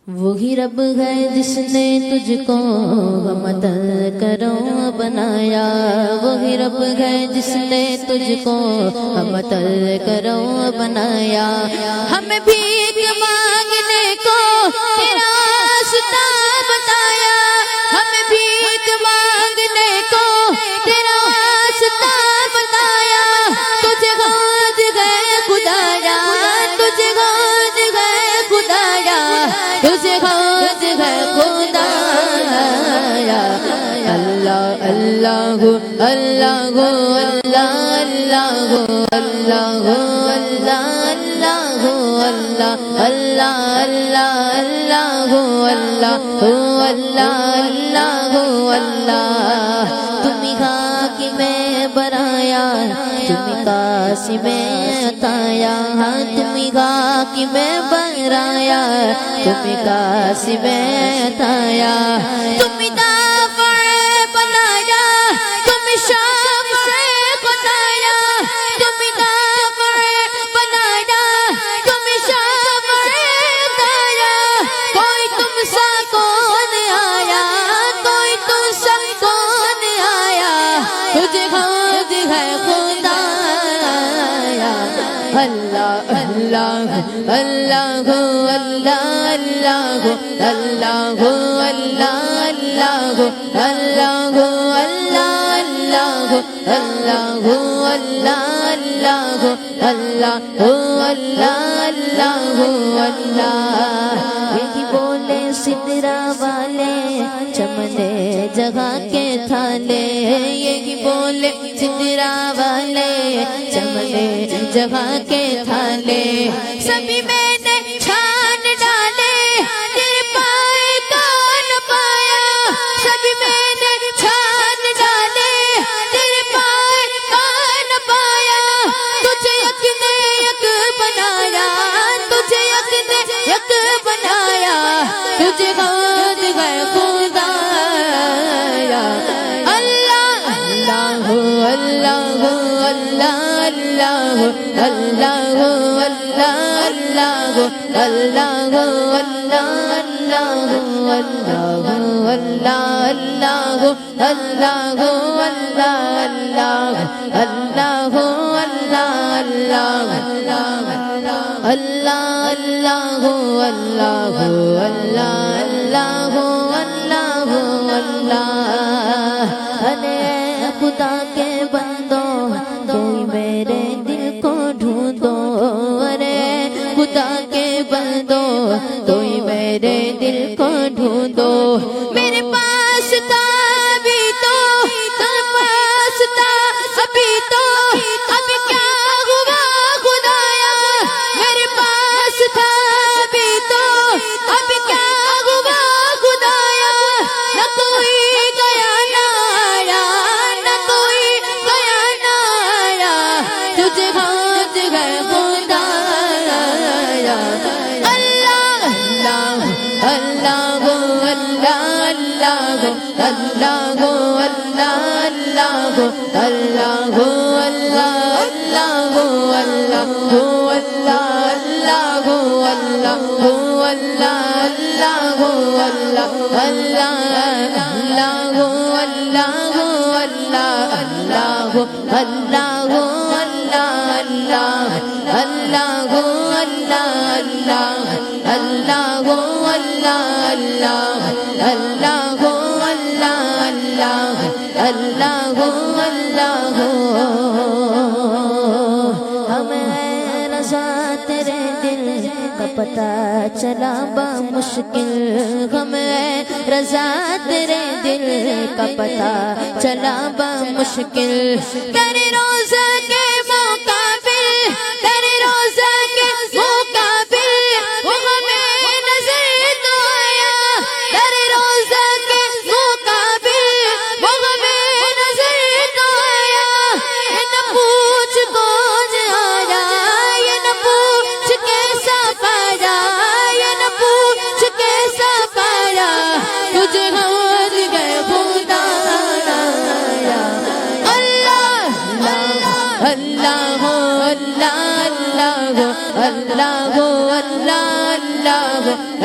وہی رب ہے جس نے تجھ کو مدد کرو بنایا، وہی رب ہے جس نے تجھ کو مدد کرو بنایا، ہمیں بھیک مانگنے کو تیرا راستہ بتایا، ہمیں بھیک مانگنے کو تیرا راستہ بتایا، تجھے گود گئے خدایا، تجھے گود گئے خدایا، تجھے گود گئے خدایا، اللہ اللہ اللہ اللہ اللہ اللہ اللہ اللہ اللہ اللہ اللہ اللہ تمہیں حاکم برایا، تمہیں قاسم عطایا، تمہیں حاکم برایا، تمہیں قاسم عطایا، تمہیں دافع بنایا، تمہیں شافع بنایا، تمہیں دافع بنایا، تمہیں شافع بنایا، کوئی تم سا کون آیا، کوئی تم سا کون آیا، تجھے خود ہے خدایا، اللہ اللہ اللہ اللہ اللہ اللہ اللہ اللہ اللہ اللہ یہی بولے سدرا والے چمنے جگہ کے تھالے، یہی بولے سدرا والے چمنے جگہ کے تھالے، سبھی میں نے چھان ڈالے تیرے پائے کون پایا، سبھی میں نے چھان ڈالے تیرے پائے کون پایا، تجھے یک نے یک بنایا، تجھے یک نے یک بنایا، تجھے گود گئے خدایا، اللہ اللہ اللہ اللہ اللہ اللہ اللہ خدا کے بندوں کوئی میرے دل کو ڈھونڈو، ارے خدا کے بندوں کوئی میرے دل کو ڈھونڈو، میرے پاس تھا ابھی تو، تیرے پاس تھا ابھی تو، اب کیا ہوا خدایا، میرے پاس تھا ابھی تو، اب کیا ہوا خدایا، نہ کوئی گیا نہ آیا، نہ کوئی گیا نہ آیا، تجھے گود گئے خدایا، اللہ اللہ اللہ اللہ اللہ اللہ ہمیں رضا تیرے دل کا پتہ چلا بمشکل، ہمیں رضا تیرے دل کا پتہ چلا بمشکل، تیرے روزہ کے مقابل، تیرے روزہ کے مقابل وہ ہمیں نظر تو آیا، تیرے روزہ کے مقابل وہ ہمیں نظر تو آیا، یہ نہ پوچھ کون آیا، یہ نہ پوچھ کیسا پایا، یہ نہ پوچھ کیسا پایا، تجھے گود گئے خدایا، اللہ اللہ اللہ اللہ اللہ اللہ اللہ